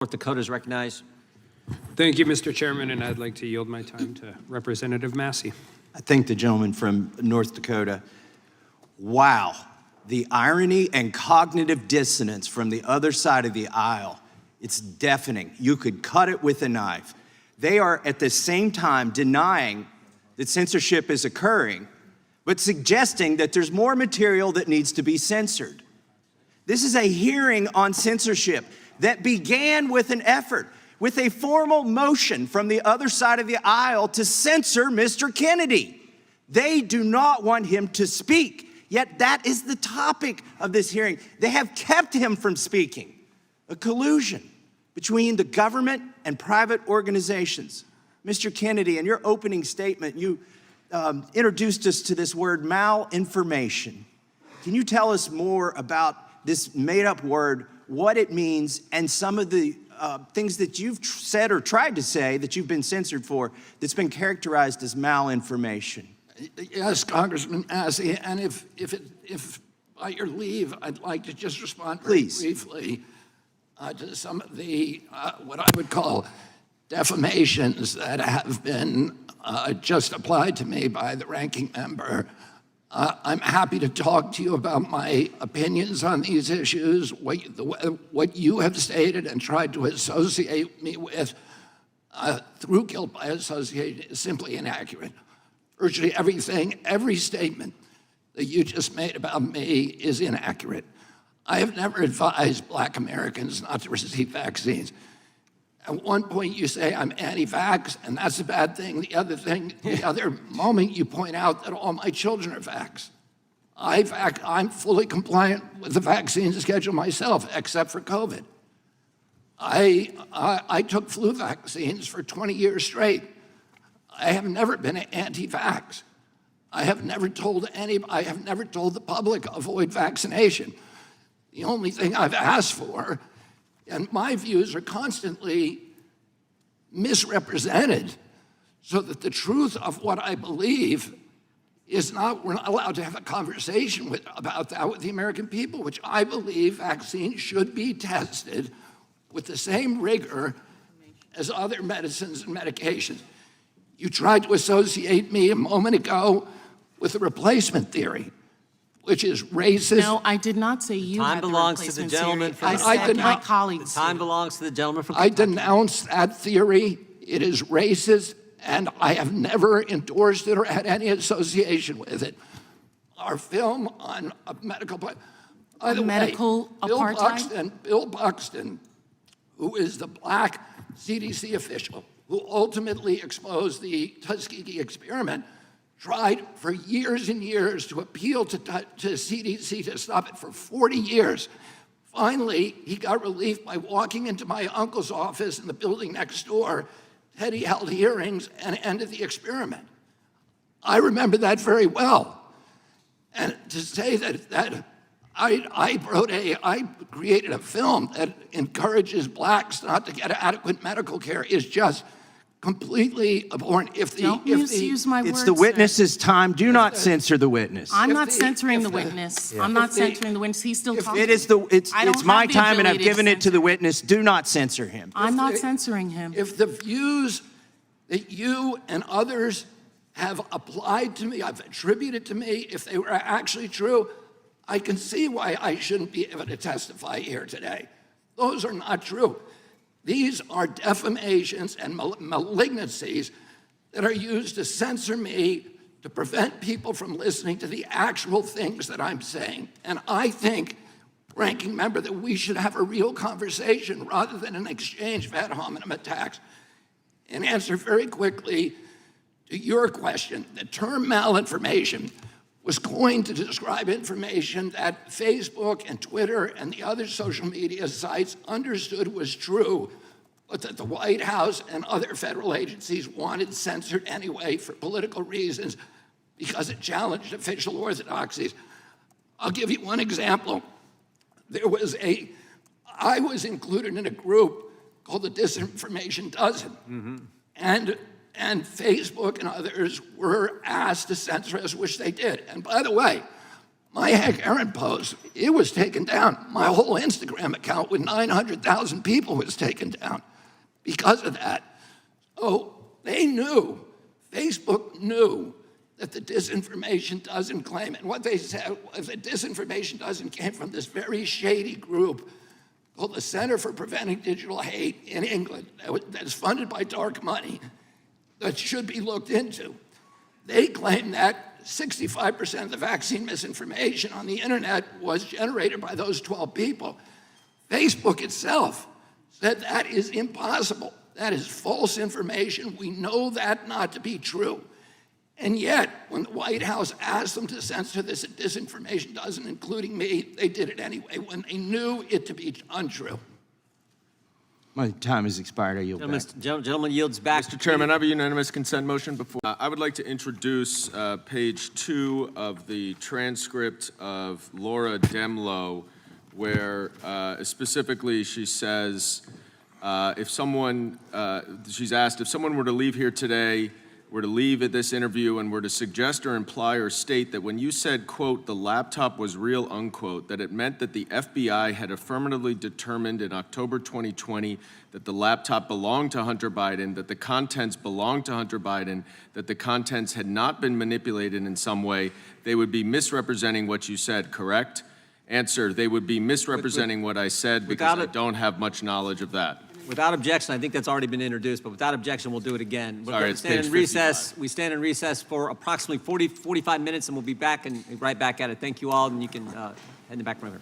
North Dakota is recognized. Thank you, Mr. Chairman, and I'd like to yield my time to Representative Massey. I thank the gentleman from North Dakota. Wow, the irony and cognitive dissonance from the other side of the aisle, it's deafening. You could cut it with a knife. They are at the same time denying that censorship is occurring, but suggesting that there's more material that needs to be censored. This is a hearing on censorship that began with an effort, with a formal motion from the other side of the aisle to censor Mr. Kennedy. They do not want him to speak, yet that is the topic of this hearing. They have kept him from speaking. A collusion between the government and private organizations. Mr. Kennedy, in your opening statement, you introduced us to this word malinformation. Can you tell us more about this made-up word, what it means, and some of the things that you've said or tried to say that you've been censored for that's been characterized as malinformation? Yes, Congressman Massey, and if by your leave, I'd like to just respond very briefly to some of the, what I would call defamations that have been just applied to me by the ranking member. I'm happy to talk to you about my opinions on these issues. What you have stated and tried to associate me with through guilt by association is simply inaccurate. Virtually everything, every statement that you just made about me is inaccurate. I have never advised Black Americans not to receive vaccines. At one point you say I'm anti-vax, and that's a bad thing. The other moment you point out that all my children are vax. I'm fully compliant with the vaccine schedule myself, except for COVID. I took flu vaccines for 20 years straight. I have never been anti-vax. I have never told the public avoid vaccination. The only thing I've asked for, and my views are constantly misrepresented, so that the truth of what I believe is not, we're not allowed to have a conversation about that with the American people, which I believe vaccines should be tested with the same rigor as other medicines and medications. You tried to associate me a moment ago with the replacement theory, which is racist. No, I did not say you had the replacement theory. I said my colleagues. Time belongs to the gentleman from I Kentucky. denounce that theory. It is racist, and I have never endorsed it or had any association with it. Our film on a medical, by the way, Bill Buxton, who is the Black CDC official who ultimately exposed the Tuskegee experiment, tried for years and years to appeal to CDC to stop it for 40 years. Finally, he got relief by walking into my uncle's office in the building next door. He held hearings and ended the experiment. I remember that very well. And to say that I created a film that encourages Blacks not to get adequate medical care is just completely abhorrent. Don't misuse my words. It's the witness's time. Do not censor the witness. I'm not censoring the witness. I'm not censoring the witness. He's still talking. It's my time, and I've given it to the witness. Do not censor him. I'm not censoring him. If the views that you and others have applied to me, I've attributed to me, if they were actually true, I can see why I shouldn't be able to testify here today. Those are not true. These are defamations and malignancies that are used to censor me, to prevent people from listening to the actual things that I'm saying. And I think, ranking member, that we should have a real conversation rather than an exchange of ad hominem attacks. And answer very quickly to your question, the term malinformation was coined to describe information that Facebook and Twitter and the other social media sites understood was true, but that the White House and other federal agencies wanted censored anyway for political reasons because it challenged official orthodoxies. I'll give you one example. I was included in a group called the Disinformation Dozen. And Facebook and others were asked to censor us, which they did. And by the way, My Heck Aaron post, it was taken down. My whole Instagram account with 900,000 people was taken down because of that. So they knew, Facebook knew that the disinformation doesn't claim, and what they said was that disinformation doesn't came from this very shady group called the Center for Preventing Digital Hate in England that is funded by dark money that should be looked into. They claim that 65% of the vaccine misinformation on the internet was generated by those 12 people. Facebook itself said that is impossible. That is false information. We know that not to be true. And yet, when the White House asked them to censor this disinformation doesn't, including me, they did it anyway when they knew it to be untrue. My time has expired. I yield back. Gentleman yields back. Mr. Chairman, I have a unanimous consent motion before. I would like to introduce page 2 of the transcript of Laura Demlow, where specifically she says, she's asked if someone were to leave here today, were to leave at this interview and were to suggest or imply or state that when you said, quote, the laptop was real, unquote, that it meant that the FBI had affirmatively determined in October 2020 that the laptop belonged to Hunter Biden, that the contents belonged to Hunter Biden, that the contents had not been manipulated in some way, they would be misrepresenting what you said, correct? Answer, they would be misrepresenting what I said because I don't have much knowledge of that. Without objection, I think that's already been introduced, but without objection, we'll do it again. We're Sorry, gonna it's stand page in recess. 55. We stand in recess for approximately 45 minutes, and we'll be back and right back at it. Thank you all, and you can head in the back room.